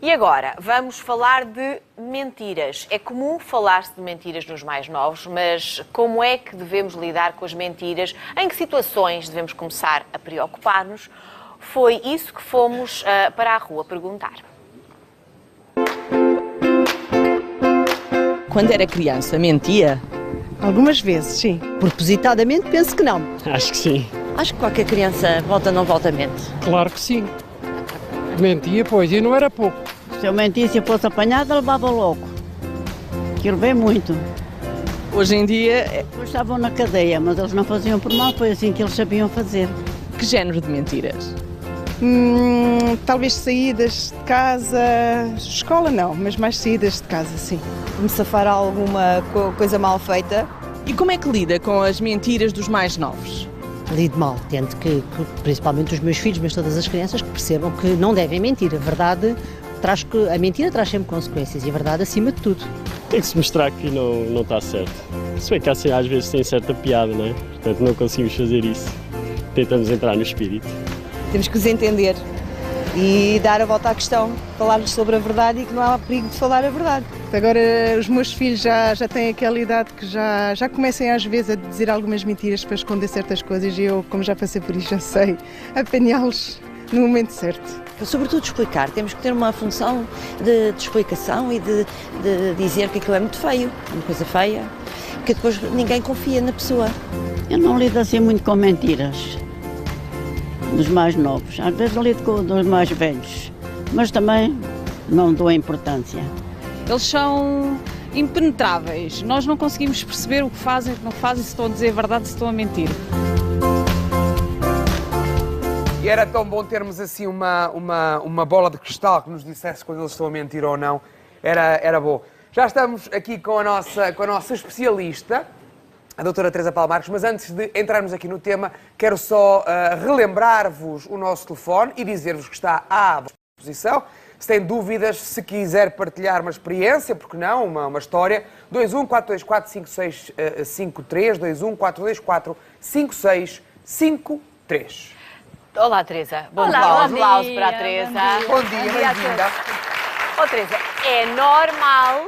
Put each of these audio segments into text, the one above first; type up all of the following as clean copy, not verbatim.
E agora, vamos falar de mentiras. É comum falar-se de mentiras nos mais novos, mas como é que devemos lidar com as mentiras? Em que situações devemos começar a preocupar-nos? Foi isso que fomos para a rua perguntar. Quando era criança, mentia? Algumas vezes, sim. Propositadamente, penso que não. Acho que sim. Acho que qualquer criança volta não volta mente. Claro que sim. Mentia, pois, e não era pouco. Se eu mentisse e fosse apanhada, levava logo. Aquilo bem muito. Hoje em dia, Depois estavam na cadeia, mas eles não faziam por mal, foi assim que eles sabiam fazer. que género de mentiras? Talvez saídas de casa, escola não, mas mais saídas de casa, sim. Me safar alguma coisa mal feita. E como é que lida com as mentiras dos mais novos? Lido mal. Tento que principalmente os meus filhos, mas todas as crianças, que percebam que não devem mentir. A mentira traz sempre consequências e a verdade acima de tudo. Tem que se mostrar que não está certo. Se bem que assim, às vezes tem certa piada, não é? Portanto, não conseguimos fazer isso. Tentamos entrar no espírito. Temos que os entender e dar a volta à questão, falar-lhes sobre a verdade e que não há perigo de falar a verdade. Agora os meus filhos já têm aquela idade que já começam às vezes a dizer algumas mentiras para esconder certas coisas e eu, como já passei por isso, já sei apanhá-los no momento certo. Sobretudo explicar, temos que ter uma função de explicação e de dizer que aquilo é muito feio, uma coisa feia, porque depois ninguém confia na pessoa. Eu não lido assim muito com mentiras dos mais novos. Às vezes eu lido com os mais velhos, mas também não dou importância. Eles são impenetráveis. Nós não conseguimos perceber o que fazem, o que não fazem, se estão a dizer a verdade, se estão a mentir. E era tão bom termos assim uma bola de cristal que nos dissesse quando eles estão a mentir ou não. Era bom. Já estamos aqui com a nossa especialista, a doutora Teresa Paulo Marques, mas antes de entrarmos aqui no tema, quero só relembrar-vos o nosso telefone e dizer-vos que está à vossa disposição. Se tem dúvidas, se quiser partilhar uma experiência, porque não, uma história, 214245653, 214245653. Olá, Teresa. Bom dia. Olá, Um aplauso para a Teresa. Bom dia, bem-vinda. Ó, Teresa, é normal,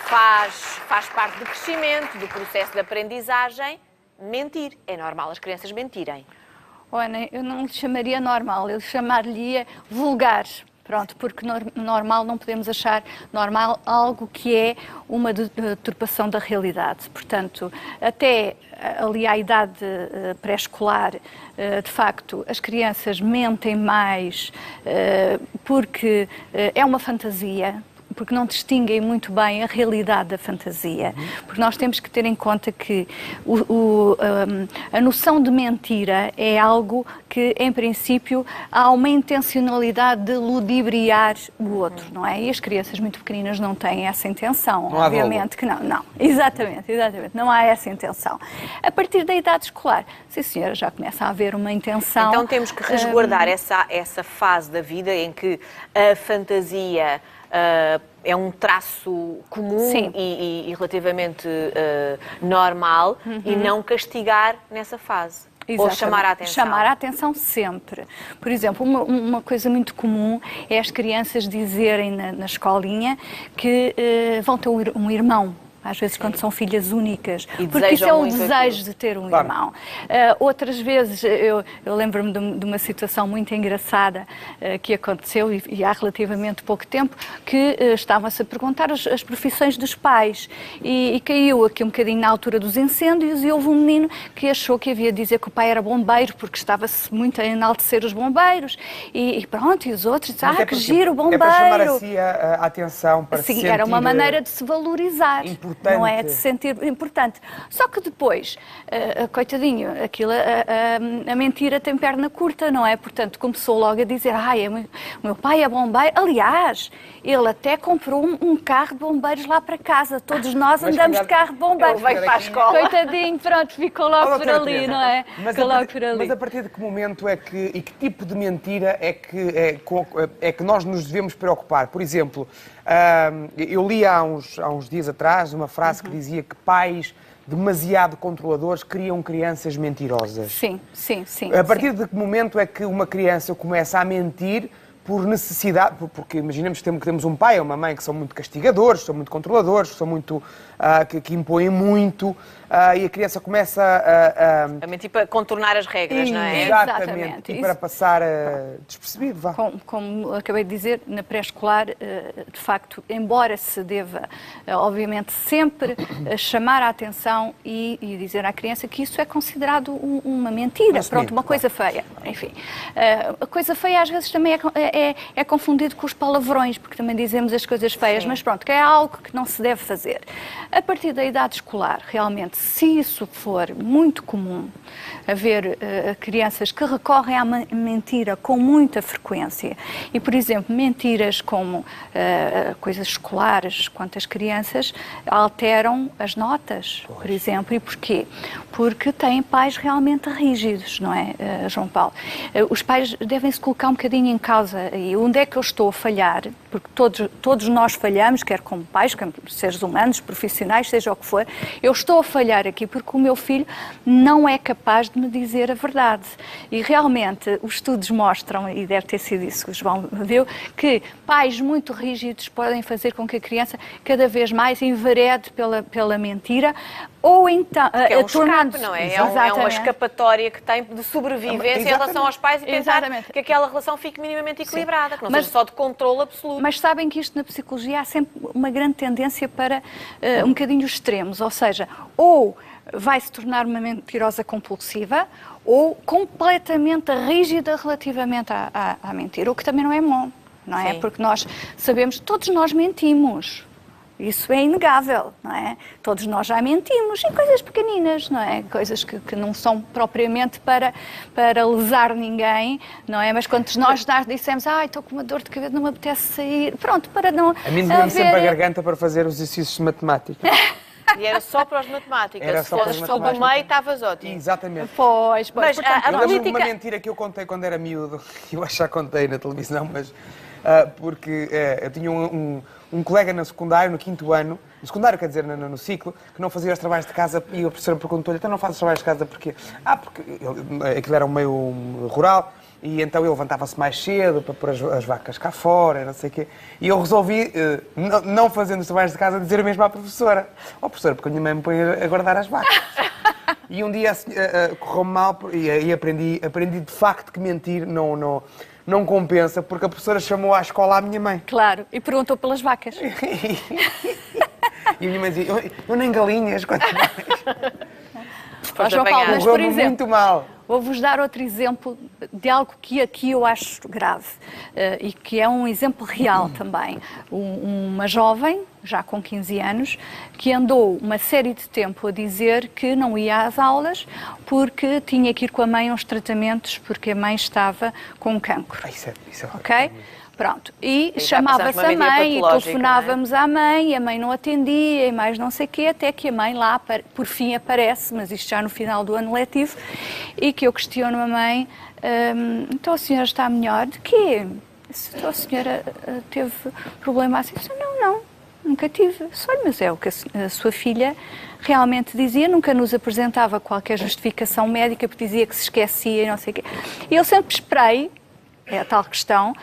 faz parte do crescimento, do processo de aprendizagem, mentir. É normal as crianças mentirem. Ana, eu não lhe chamaria normal, eu chamar-lhe vulgar. Pronto, porque normal não podemos achar normal algo que é uma deturpação da realidade. Portanto, até ali à idade pré-escolar, de facto, as crianças mentem mais porque é uma fantasia, porque não distinguem muito bem a realidade da fantasia. Porque nós temos que ter em conta que a noção de mentira é algo que, em princípio, há uma intencionalidade de ludibriar o outro, não é? E as crianças muito pequeninas não têm essa intenção, não obviamente que não. Exatamente, não há essa intenção. A partir da idade escolar, sim senhora, já começa a haver uma intenção. Então temos que resguardar essa fase da vida em que a fantasia é um traço comum e relativamente normal e não castigar nessa fase. Exatamente. Ou chamar a atenção. Chamar a atenção sempre. Por exemplo, uma coisa muito comum é as crianças dizerem na escolinha que vão ter um irmão. Às vezes quando são filhas únicas, porque isso é o desejo de ter um irmão. Outras vezes, eu lembro-me de uma situação muito engraçada que aconteceu e há relativamente pouco tempo, que estavam-se a perguntar as profissões dos pais e caiu aqui um bocadinho na altura dos incêndios e houve um menino que achou que havia de dizer que o pai era bombeiro porque estava-se muito a enaltecer os bombeiros e pronto, e os outros disseram, que giro, bombeiro. É para chamar assim a atenção, para se sentir... Sim, era uma maneira de se valorizar. Importante. Não é de se sentir importante. Só que depois, coitadinho, a mentira tem perna curta, não é? Portanto, começou logo a dizer, o meu pai é bombeiro. Aliás, ele até comprou um carro de bombeiros lá para casa. Todos nós andamos de carro de bombeiros. Ele veio para a escola. Coitadinho, pronto, ficou logo por ali, não é? Mas a partir de que momento e que tipo de mentira é que nós nos devemos preocupar? Por exemplo, eu li há uns dias atrás uma frase que dizia que pais demasiado controladores criam crianças mentirosas. Sim. A partir de que momento é que uma criança começa a mentir por necessidade, porque imaginemos que temos um pai ou uma mãe que são muito castigadores, são muito controladores, são muito, que impõem muito, e a criança começa a mentir para contornar as regras, não é? Exatamente, e para passar despercebido, vá. Como acabei de dizer, na pré-escolar, de facto, embora se deva, obviamente, sempre chamar a atenção e dizer à criança que isso é considerado uma mentira, pronto, uma coisa feia. Enfim, a coisa feia às vezes também é confundido com os palavrões, porque também dizemos as coisas feias, mas pronto, que é algo que não se deve fazer. A partir da idade escolar, realmente, se isso for muito comum, haver crianças que recorrem à mentira com muita frequência e, por exemplo, mentiras como coisas escolares, quanto às crianças, alteram as notas, por exemplo. E porquê? Porque têm pais realmente rígidos, não é, João Paulo? Os pais devem-se colocar um bocadinho em causa. E onde é que eu estou a falhar? Porque todos nós falhamos, quer como pais, quer seres humanos, profissionais, seja o que for. Eu estou a falhar aqui porque o meu filho não é capaz de me dizer a verdade. E realmente os estudos mostram, e deve ter sido isso que o João viu, que pais muito rígidos podem fazer com que a criança cada vez mais enverede pela mentira, ou então... É um escape, não é? É uma escapatória que tem de sobrevivência em relação aos pais e pensar que aquela relação fique minimamente equilibrada, que não seja só de controle absoluto. Mas sabem que isto na psicologia há sempre uma grande tendência para um bocadinho os extremos, ou seja, ou vai se tornar uma mentirosa compulsiva ou completamente rígida relativamente à mentira, o que também não é bom, não é? Porque nós sabemos, todos nós mentimos. Isso é inegável, não é? Todos nós já mentimos em coisas pequeninas, não é? Coisas que não são propriamente para lesar ninguém, não é? Mas quando nós dissemos, estou com uma dor de cabeça, não me apetece sair, pronto, para não... A mim doeu-me sempre a garganta para fazer os exercícios de matemática. E era só para os matemáticas. Era se fosses só do meio, estavas ótimo. Exatamente. Pois. Mas eu lembro-me uma mentira que eu contei quando era miúdo, eu acho que já contei na televisão, mas porque eu tinha um colega no secundário, no 5º ano, no secundário, quer dizer, no ciclo, que não fazia os trabalhos de casa e a professora perguntou-lhe, então não fazes os trabalhos de casa porquê? Porque aquilo era um meio rural e então ele levantava-se mais cedo para pôr as vacas cá fora, não sei o quê. E eu resolvi, não fazendo os trabalhos de casa, dizer mesmo à professora, professora, porque a minha mãe me põe a guardar as vacas. E um dia correu-me mal e aprendi de facto que mentir não compensa, porque a professora chamou à escola a minha mãe. Claro, e perguntou pelas vacas. E a minha mãe dizia, eu nem galinhas, quanto mais. João Paulo, mas por exemplo, muito mal. Vou-vos dar outro exemplo de algo que aqui eu acho grave e que é um exemplo real também. Uma jovem, já com 15 anos, que andou uma série de tempo a dizer que não ia às aulas porque tinha que ir com a mãe aos tratamentos porque a mãe estava com cancro. Isso é ok? Pronto, e chamava-se a mãe e telefonávamos à mãe e a mãe não atendia e mais não sei o quê, até que a mãe lá, por fim, aparece, mas isto já no final do ano letivo, e que eu questiono a mãe, então a senhora está melhor? De quê? Então a senhora teve problema assim? Não, nunca tive. Olha, mas é o que a sua filha realmente dizia, nunca nos apresentava qualquer justificação médica, porque dizia que se esquecia e não sei o quê. E eu sempre esperei, é a tal questão,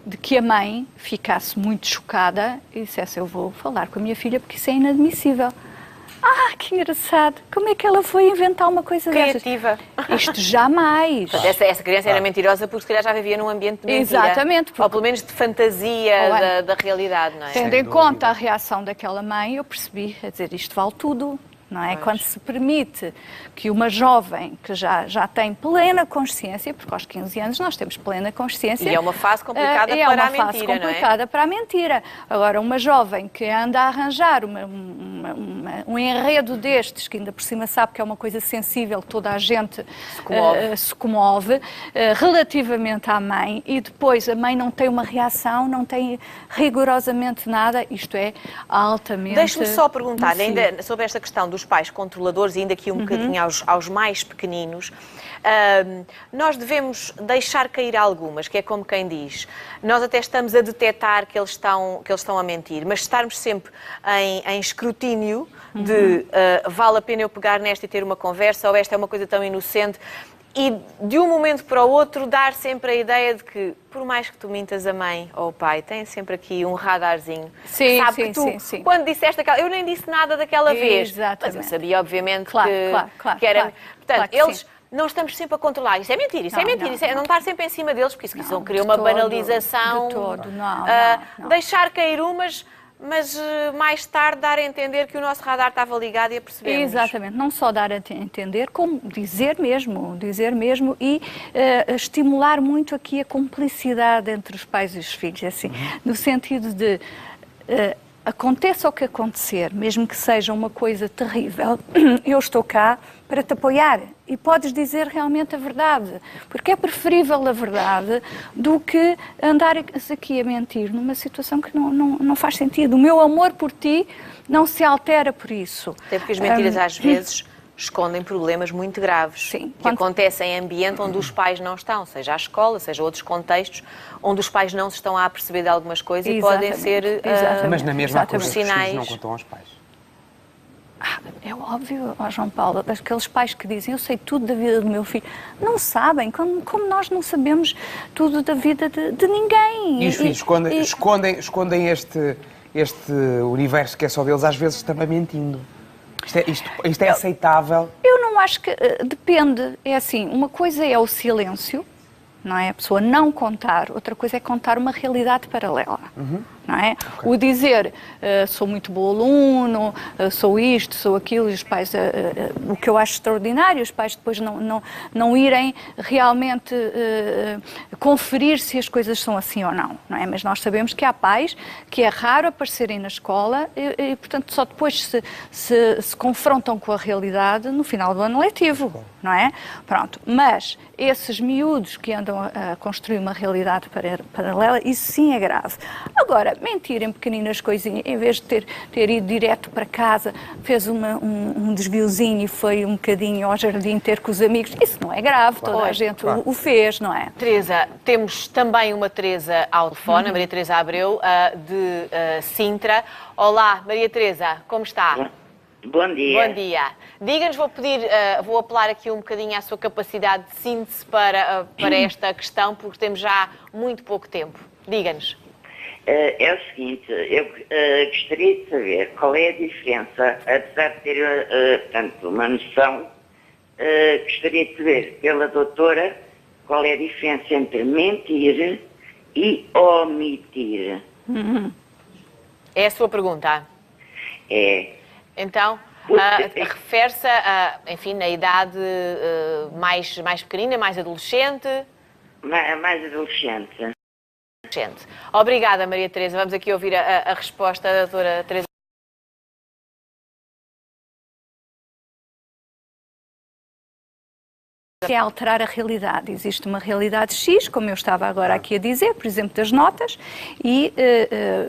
de que a mãe ficasse muito chocada e dissesse, eu vou falar com a minha filha porque isso é inadmissível. Que engraçado. Como é que ela foi inventar uma coisa dessas? Criativa. Isto jamais. Portanto, essa criança era mentirosa porque se calhar já vivia num ambiente de mentira. Exatamente. Ou pelo menos de fantasia da realidade, não é? Tendo em conta a reação daquela mãe, eu percebi, a dizer, isto vale tudo. Não é? Quando se permite que uma jovem que já tem plena consciência, porque aos 15 anos nós temos plena consciência... E é uma fase complicada para a mentira, não é? É uma fase complicada para a mentira. Agora, uma jovem que anda a arranjar um enredo destes, que ainda por cima sabe que é uma coisa sensível, toda a gente se comove relativamente à mãe, e depois a mãe não tem uma reação, não tem rigorosamente nada, isto é altamente... Deixe-me só perguntar, ainda sobre esta questão dos pais controladores, e ainda aqui um bocadinho aos mais pequeninos, nós devemos deixar cair algumas, que é como quem diz, nós até estamos a detectar que eles estão a mentir, mas estarmos sempre em escrutínio de vale a pena eu pegar nesta e ter uma conversa, ou esta é uma coisa tão inocente. E de um momento para o outro dar sempre a ideia de que, por mais que tu mintas a mãe ou o pai, tem sempre aqui um radarzinho. Sim, sabe sim, que tu, sim, sim. quando disseste aquela... Eu nem disse nada daquela vez. Exatamente. Mas eu sabia, obviamente, Claro, que, claro, que era... claro. Portanto, Claro que eles... sim. Não estamos sempre a controlar. Isso é mentira, isso Não, é mentira. não, Isso é, não estar sempre em cima deles, porque isso não cria de uma todo, banalização. de todo, não. Deixar cair umas, mas mais tarde dar a entender que o nosso radar estava ligado e a percebermos. Exatamente, não só dar a entender, como dizer mesmo e estimular muito aqui a cumplicidade entre os pais e os filhos, assim, no sentido de aconteça o que acontecer, mesmo que seja uma coisa terrível, eu estou cá para te apoiar e podes dizer realmente a verdade, porque é preferível a verdade do que andar aqui a mentir numa situação que não faz sentido. O meu amor por ti não se altera por isso. Até porque as mentiras às vezes escondem problemas muito graves, Sim. que acontecem em ambiente onde os pais não estão, seja a escola, seja outros contextos, onde os pais não se estão a aperceber de algumas coisas e podem ser Mas na mesma coisa os sinais. filhos não contam aos pais. É óbvio, João Paulo, aqueles pais que dizem eu sei tudo da vida do meu filho, não sabem, como nós não sabemos tudo da vida de ninguém. E os filhos escondem este universo que é só deles, às vezes também mentindo. Isto é aceitável? Eu não acho que... depende. É assim, uma coisa é o silêncio, não é? A pessoa não contar. Outra coisa é contar uma realidade paralela. Não é? Okay. O dizer, sou muito bom aluno, sou isto, sou aquilo, e os pais, o que eu acho extraordinário, os pais depois não irem realmente conferir se as coisas são assim ou não é? Mas nós sabemos que há pais que é raro aparecerem na escola e portanto, só depois se confrontam com a realidade no final do ano letivo, não é? Pronto, mas esses miúdos que andam a construir uma realidade paralela, isso sim é grave. Agora, mentir em pequeninas coisinhas, em vez de ter ido direto para casa, fez um desviozinho e foi um bocadinho ao jardim ter com os amigos, isso não é grave, toda a gente o fez, não é? Teresa, temos também uma Teresa ao telefone, a Maria Teresa Abreu, de Sintra. Olá, Maria Teresa, como está? Bom dia. Bom dia. Diga-nos, vou apelar aqui um bocadinho à sua capacidade de síntese para esta questão, porque temos já muito pouco tempo. Diga-nos. É o seguinte, eu gostaria de saber qual é a diferença, apesar de ter portanto, uma noção, gostaria de saber pela doutora qual é a diferença entre mentir e omitir. É a sua pergunta? É. Então, refere-se, enfim, na idade mais pequenina, mais adolescente? Mais adolescente. Obrigada, Maria Teresa. Vamos aqui ouvir a resposta da doutora Teresa. É alterar a realidade. Existe uma realidade X, como eu estava agora aqui a dizer, por exemplo, das notas, e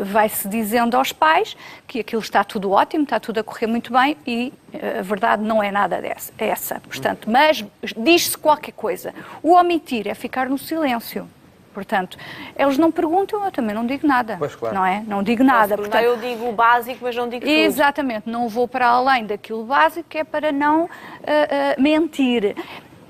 vai-se dizendo aos pais que aquilo está tudo ótimo, está tudo a correr muito bem e a verdade não é nada essa. Portanto, mas diz-se qualquer coisa. O omitir é ficar no silêncio. Portanto, eles não perguntam, eu também não digo nada, pois, claro. Não é? Não digo nada. Portanto, eu digo o básico, mas não digo tudo. Exatamente, não vou para além daquilo básico, que é para não mentir.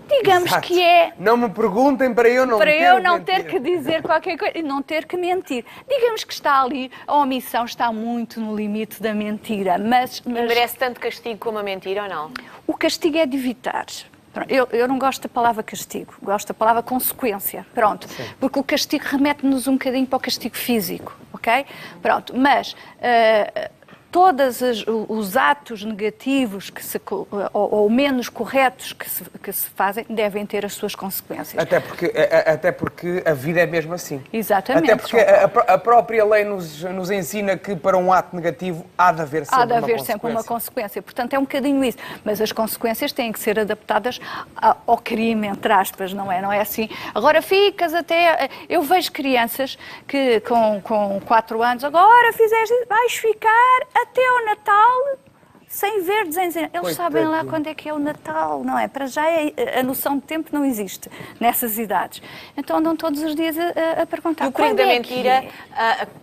Digamos Exato. que é... Não me perguntem para eu não ter que dizer qualquer coisa e não ter que mentir. Digamos que está ali, a omissão está muito no limite da mentira, mas... Merece tanto castigo como a mentira ou não? O castigo é de evitar. Eu não gosto da palavra castigo, gosto da palavra consequência, pronto, sim. Porque o castigo remete-nos um bocadinho para o castigo físico, ok? Pronto, mas todos os atos negativos ou menos corretos que se fazem devem ter as suas consequências. Até porque a vida é mesmo assim. Exatamente. Até porque a própria lei nos ensina que para um ato negativo há de haver sempre uma consequência. Portanto, é um bocadinho isso. Mas as consequências têm que ser adaptadas ao crime, entre aspas, não é? Não é assim. Agora ficas até... Eu vejo crianças que com 4 anos, agora fizeste, vais ficar até ao Natal sem ver desenhos. Eles sabem lá quando é que é o Natal, não é? Para já a noção de tempo não existe nessas idades. Então andam todos os dias a perguntar. E o perigo da mentira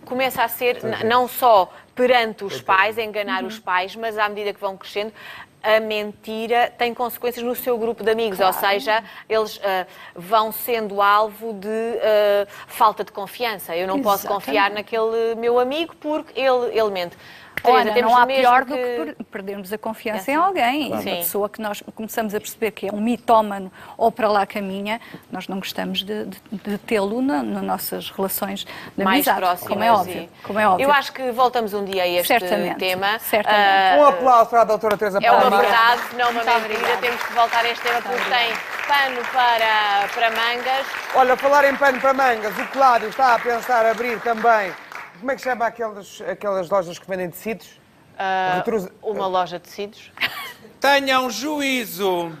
começa a ser não só perante os pais, a enganar os pais, mas à medida que vão crescendo, a mentira tem consequências no seu grupo de amigos, ou seja, eles vão sendo alvo de falta de confiança. Eu não posso confiar naquele meu amigo porque ele mente. Olha, não há pior do que perdermos a confiança em alguém. Claro. Uma pessoa que nós começamos a perceber que é um mitómano ou para lá caminha, nós não gostamos de tê-lo nas nossas relações de mais amizade, próximas. Como é óbvio. Eu acho que voltamos um dia a este tema. Certamente. Um aplauso para a doutora Teresa É uma Palma. verdade, não uma mentira. obrigada. Temos que voltar a este tema porque tem pano para mangas. Olha, falar em pano para mangas, o Cláudio está a pensar abrir também. Como é que chama aquelas lojas que vendem tecidos? Uma loja de tecidos. Tenham juízo.